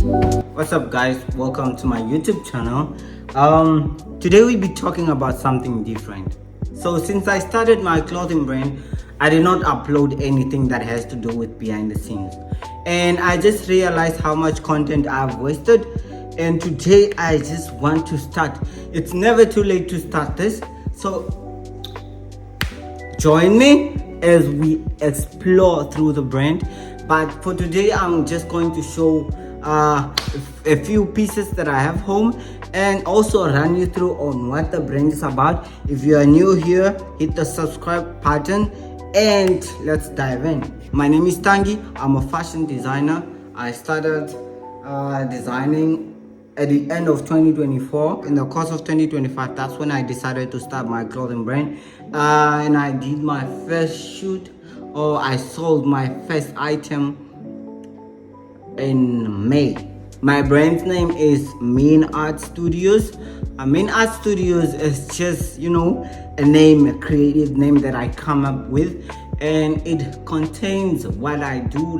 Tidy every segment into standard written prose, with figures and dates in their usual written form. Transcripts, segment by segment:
What's up guys, welcome to my YouTube channel. Today we'll be talking about something different. So since I started my clothing brand, I did not upload anything that has to do with behind the scenes, and I just realized how much content I've wasted, and today I just want to start. It's never too late to start this, so join me as we explore through the brand. But for today I'm just going to show a few pieces that I have home, and also run you through on what the brand is about. If you are new here, hit the subscribe button and let's dive in. My name is Tangi. I'm a fashion designer. I started designing at the end of 2024. In the course of 2025, that's when I decided to start my clothing brand, and I did my first shoot, or I sold my first item in May. My brand's name is Meanartstudios. Meanartstudios is just, a name, a creative name that I come up with, and it contains what I do.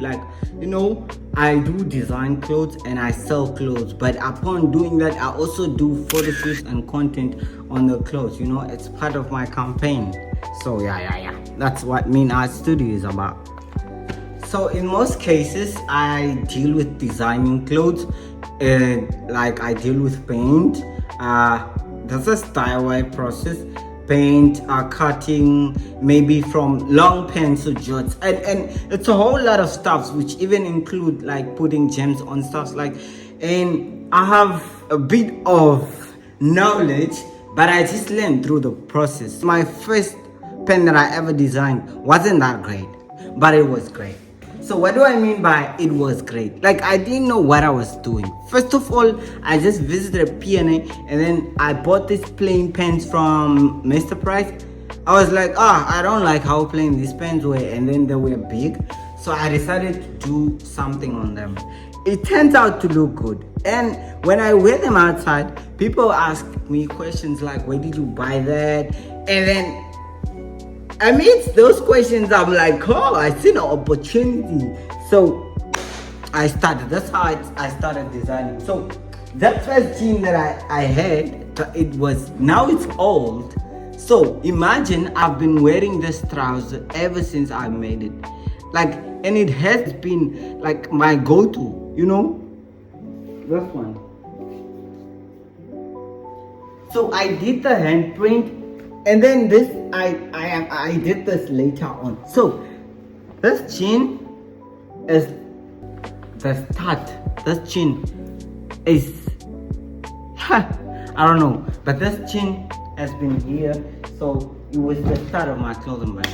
I do design clothes and I sell clothes, but upon doing that, I also do photo shoots and content on the clothes. It's part of my campaign. So yeah, that's what Meanartstudio is about. So in most cases, I deal with designing clothes, I deal with paint. That's a style-wide process. Paint, cutting, maybe from long pencil jots, and it's a whole lot of stuff, which even include like putting gems on stuff and I have a bit of knowledge, but I just learned through the process. My first pen that I ever designed wasn't that great, but it was great. So what do I mean by it was great? I didn't know what I was doing. First of all, I just visited Pt1 and then I bought these plain pens from Mr. Price. I was like, I don't like how plain these pens were, and then they were big. So I decided to do something on them. It turns out to look good. And when I wear them outside, people ask me questions like, where did you buy that? And then amidst those questions, I'm like, I see an opportunity. So I started. That's how I started designing. So that first jean that I had, now it's old. So imagine I've been wearing this trouser ever since I made it. And it has been like my go-to, this one. So I did the handprint. And then this, I did this later on. So this chin is the start. This chin is, I don't know, but this chin has been here. So it was the start of my clothing brand.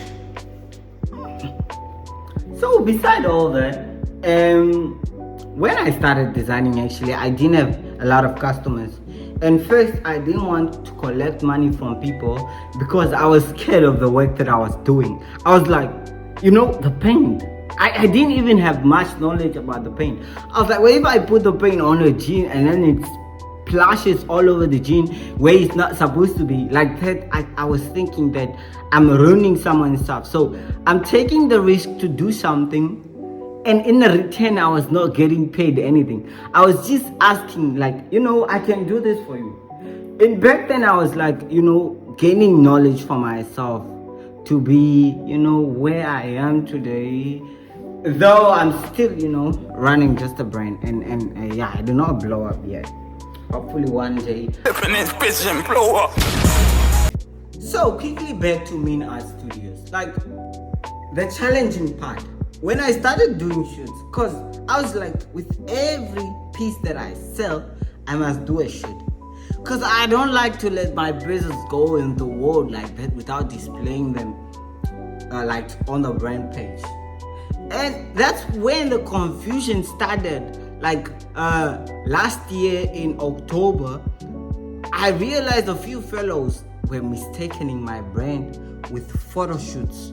So beside all that, when I started designing, actually, I didn't have a lot of customers. And first, I didn't want to collect money from people because I was scared of the work that I was doing. I was like, the paint. I didn't even have much knowledge about the paint. I was like, well, if I put the paint on a jean and then it splashes all over the jean where it's not supposed to be, like that, I was thinking that I'm ruining someone's stuff. So I'm taking the risk to do something, and in the return, I was not getting paid anything. I was just asking, I can do this for you. And back then, I was gaining knowledge for myself to be, where I am today. Though I'm still, running just a brand. And I do not blow up yet. Hopefully one day. Blow up. So quickly back to Meanartstudios. The challenging part. When I started doing shoots, because I was like, with every piece that I sell, I must do a shoot. Because I don't like to let my business go in the world like that without displaying them on the brand page. And that's when the confusion started. Last year in October, I realized a few fellows were mistaking my brand with photo shoots.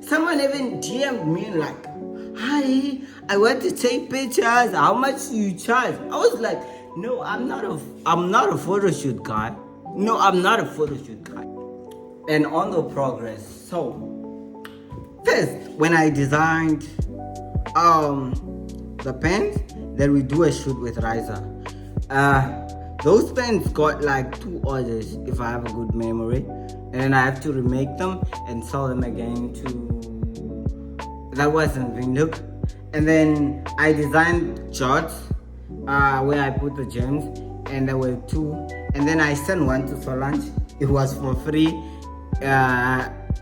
Someone even DM'd me hi, I want to take pictures. How much do you charge? I was like, no, I'm not a photo shoot guy. No, I'm not a photo shoot guy. And on the progress. So first, when I designed the pens, then we do a shoot with Riza. Those pens got like 2 orders if I have a good memory, and then I have to remake them and sell them again to, that wasn't Windhoek. And then I designed jots where I put the gems, and there were 2, and then I sent one to Solange. It was for free.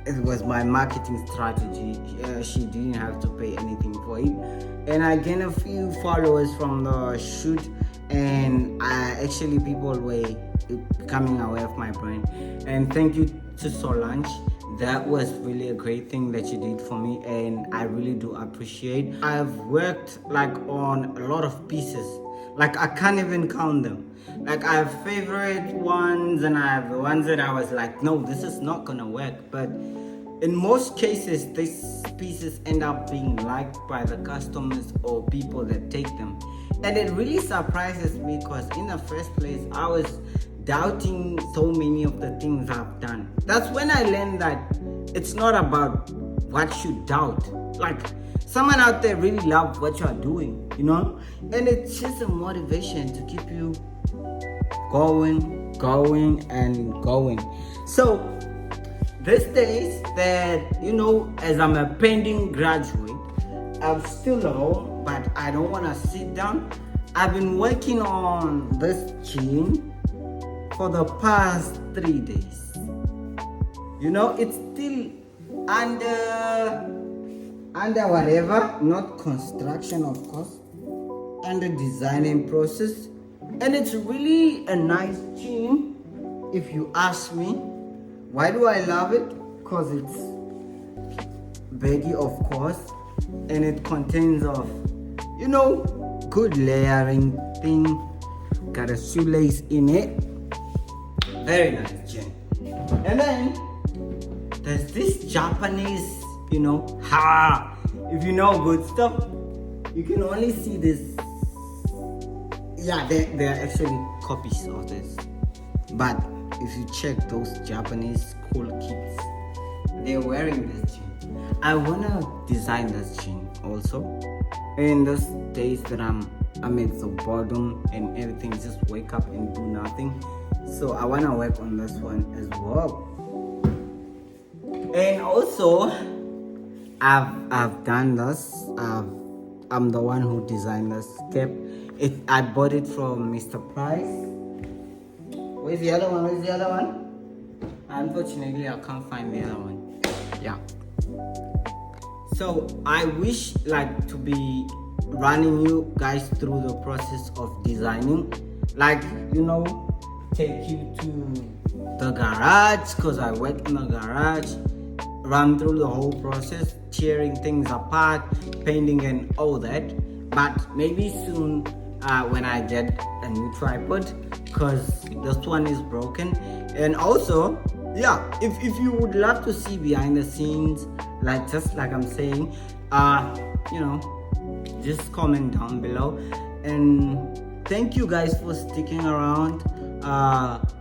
It was my marketing strategy. She didn't have to pay anything for it, and I gained a few followers from the shoot, and actually people were becoming aware of my brand. And thank you to Solange. That was really a great thing that you did for me, and I really do appreciate. I've worked like on a lot of pieces, like I can't even count them. Like I have favorite ones, and I have the ones that I was like, no, this is not gonna work. But in most cases, these pieces end up being liked by the customers or people that take them. And it really surprises me, because in the first place, I was doubting so many of the things I've done. That's when I learned that it's not about what you doubt. Like, someone out there really loves what you're doing, you know? And it's just a motivation to keep you going and going. So these days that, you know, as I'm a pending graduate, I'm still home, but I don't want to sit down. I've been working on this chain for the past 3 days. You know, it's still under whatever, not construction of course, under designing process. And it's really a nice chain, if you ask me. Why do I love it? Because it's baggy, of course, and it contains of, you know, good layering thing. Got a shoelace in it. Very nice chain. And then there's this Japanese, you know, if you know good stuff, you can only see this. Yeah, they're actually copies of this. But if you check those Japanese cool kids, they're wearing this chain. I wanna design this chain also. In those days that I'm at the bottom and everything, just wake up and do nothing. So I wanna work on this one as well. And also, I've done this. I'm the one who designed this cap. I bought it from Mr. Price. Where's the other one? Unfortunately, I can't find the other one. Yeah. So I wish like to be running you guys through the process of designing. Like, you know, take you to the garage, because I work in the garage. Run through the whole process, tearing things apart, painting and all that. But maybe soon when I get a new tripod, because this one is broken. And also, yeah, if you would love to see behind the scenes, like just like I'm saying, you know, just comment down below. And thank you guys for sticking around.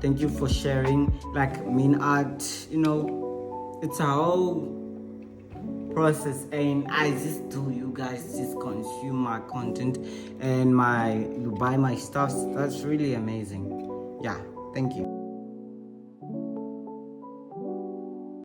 Thank you for sharing. Like Mean Art, you know, it's a whole process, and I just do, you guys just consume my content and you buy my stuff. That's really amazing. Yeah, thank you.